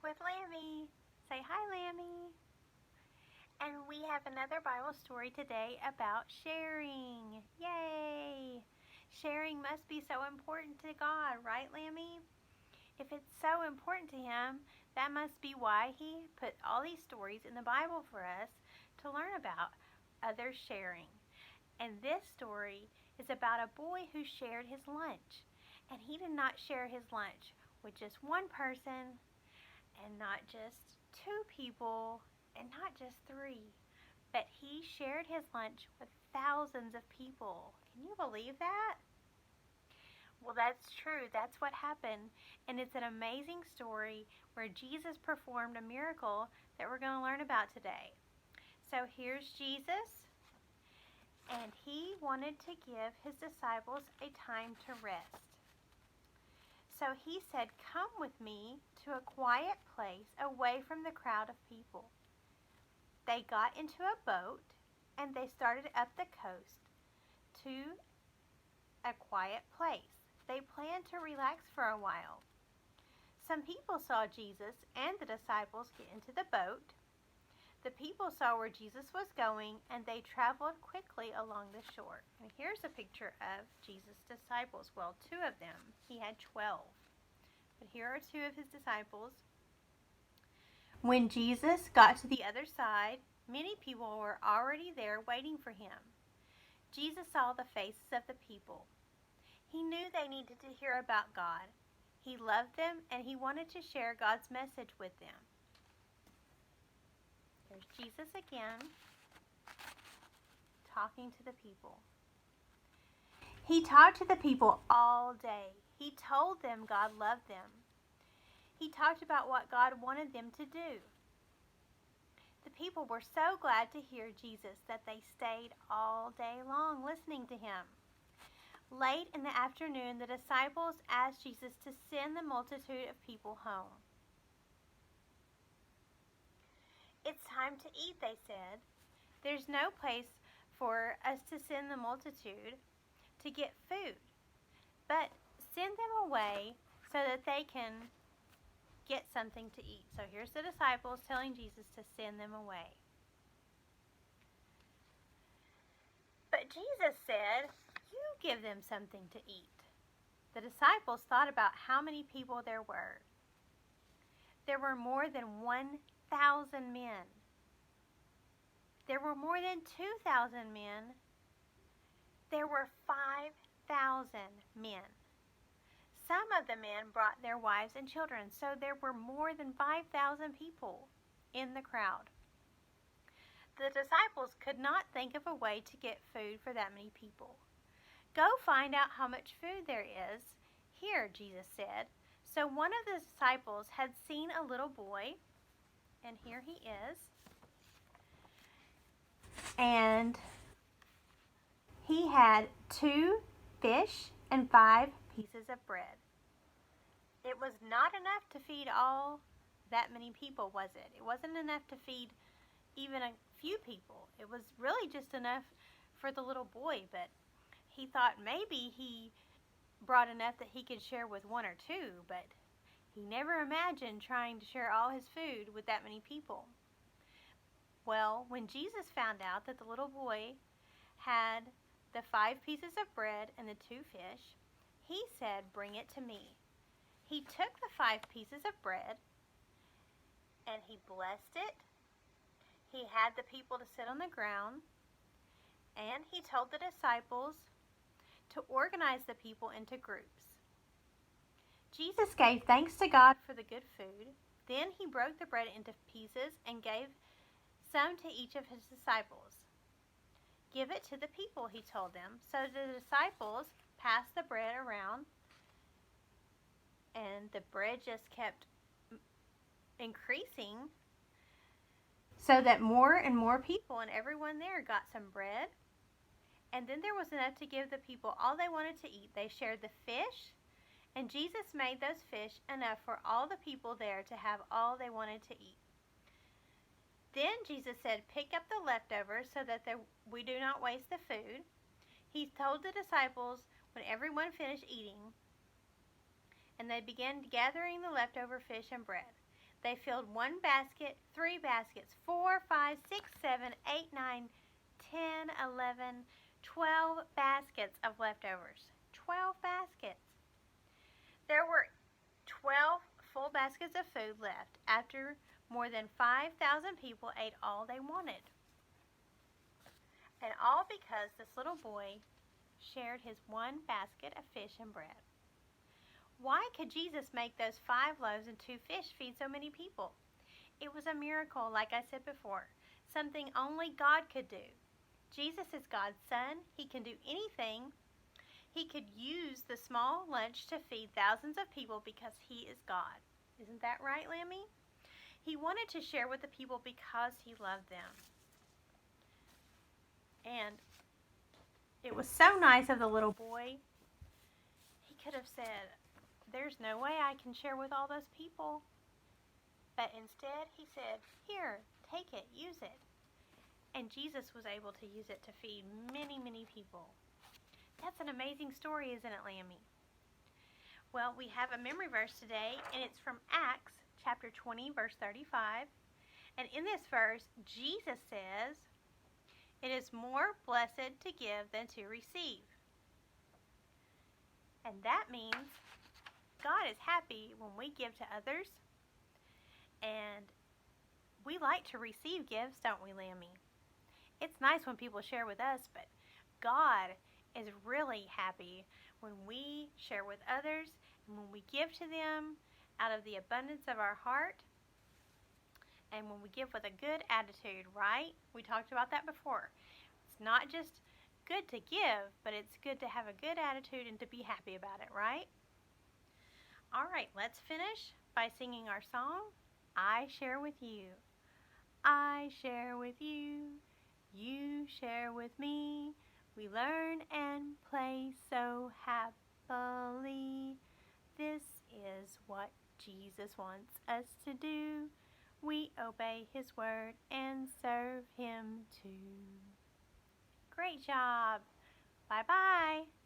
with Lammy. Say hi, Lammy. And we have another Bible story today about sharing. Yay! Sharing must be so important to God, right, Lammy? If it's so important to Him, that must be why He put all these stories in the Bible for us to learn about others sharing. And this story is about a boy who shared his lunch. And he did not share his lunch with just one person, and not just two people, and not just three, but he shared his lunch with thousands of people. Can you believe that? Well, that's true. That's what happened. And it's an amazing story where Jesus performed a miracle that we're going to learn about today. So here's Jesus, and he wanted to give his disciples a time to rest. So he said, "Come with me to a quiet place away from the crowd of people." They got into a boat and they started up the coast to a quiet place. They planned to relax for a while. Some people saw Jesus and the disciples get into the boat. The people saw where Jesus was going and they traveled quickly along the shore. And here's a picture of Jesus' disciples. Well, two of them. He had 12. But here are two of his disciples. When Jesus got to the other side, many people were already there waiting for him. Jesus saw the faces of the people. He knew they needed to hear about God. He loved them and he wanted to share God's message with them. There's Jesus again, talking to the people. He talked to the people all day. He told them God loved them. He talked about what God wanted them to do. The people were so glad to hear Jesus that they stayed all day long listening to him. Late in the afternoon, the disciples asked Jesus to send the multitude of people home. "It's time to eat," they said. "There's no place for us to send the multitude to get food, but send them away so that they can get something to eat." So here's the disciples telling Jesus to send them away. But Jesus said, "You give them something to eat." The disciples thought about how many people there were. There were more than 1,000 men. There were more than 2,000 men. There were 5,000 men. Some of the men brought their wives and children, so there were more than 5,000 people in the crowd. The disciples could not think of a way to get food for that many people. "Go find out how much food there is here," Jesus said. So one of the disciples had seen a little boy, and here he is, and he had 2 fish and 5 pieces of bread. It was not enough to feed all that many people, was it? It wasn't enough to feed even a few people. It was really just enough for the little boy, but he thought maybe he brought enough that he could share with 1 or 2, but he never imagined trying to share all his food with that many people. Well, when Jesus found out that the little boy had the 5 pieces of bread and the 2 fish, he said, "Bring it to me." He took the 5 pieces of bread and he blessed it. He had the people to sit on the ground, and he told the disciples to organize the people into groups. Jesus gave thanks to God for the good food. Then he broke the bread into pieces and gave some to each of his disciples. "Give it to the people," he told them. So the disciples passed the bread around, and the bread just kept increasing so that more and more people and everyone there got some bread. And then there was enough to give the people all they wanted to eat. They shared the fish, and Jesus made those fish enough for all the people there to have all they wanted to eat. Then Jesus said, "Pick up the leftovers so that we do not waste the food." He told the disciples when everyone finished eating, and they began gathering the leftover fish and bread. They filled 1 basket, 3 baskets, 4, 5, 6, 7, 8, 9, 10, 11, 12 baskets of leftovers. 12 baskets. There were 12 full baskets of food left after more than 5,000 people ate all they wanted. And all because this little boy shared his 1 basket of fish and bread. Why could Jesus make those 5 loaves and 2 fish feed so many people? It was a miracle, like I said before, something only God could do. Jesus is God's son. He can do anything. He could use the small lunch to feed thousands of people because he is God. Isn't that right, Lammy? He wanted to share with the people because he loved them. And it was so nice of the little boy. He could have said, there's no way I can share with all those people. But instead, he said, here, take it, use it. And Jesus was able to use it to feed many, many people. That's an amazing story, isn't it, Lammy? Well, we have a memory verse today, and it's from Acts chapter 20, verse 35. And in this verse, Jesus says, it is more blessed to give than to receive. And that means God is happy when we give to others. And we like to receive gifts, don't we, Lammy? It's nice when people share with us, but God is really happy when we share with others and when we give to them out of the abundance of our heart and when we give with a good attitude, right? We talked about that before. It's not just good to give, but it's good to have a good attitude and to be happy about it, right? All right, let's finish by singing our song, I Share With You. I share with you, you share with me. We learn and play so happily. This is what Jesus wants us to do. We obey his word and serve him too. Great job. Bye-bye.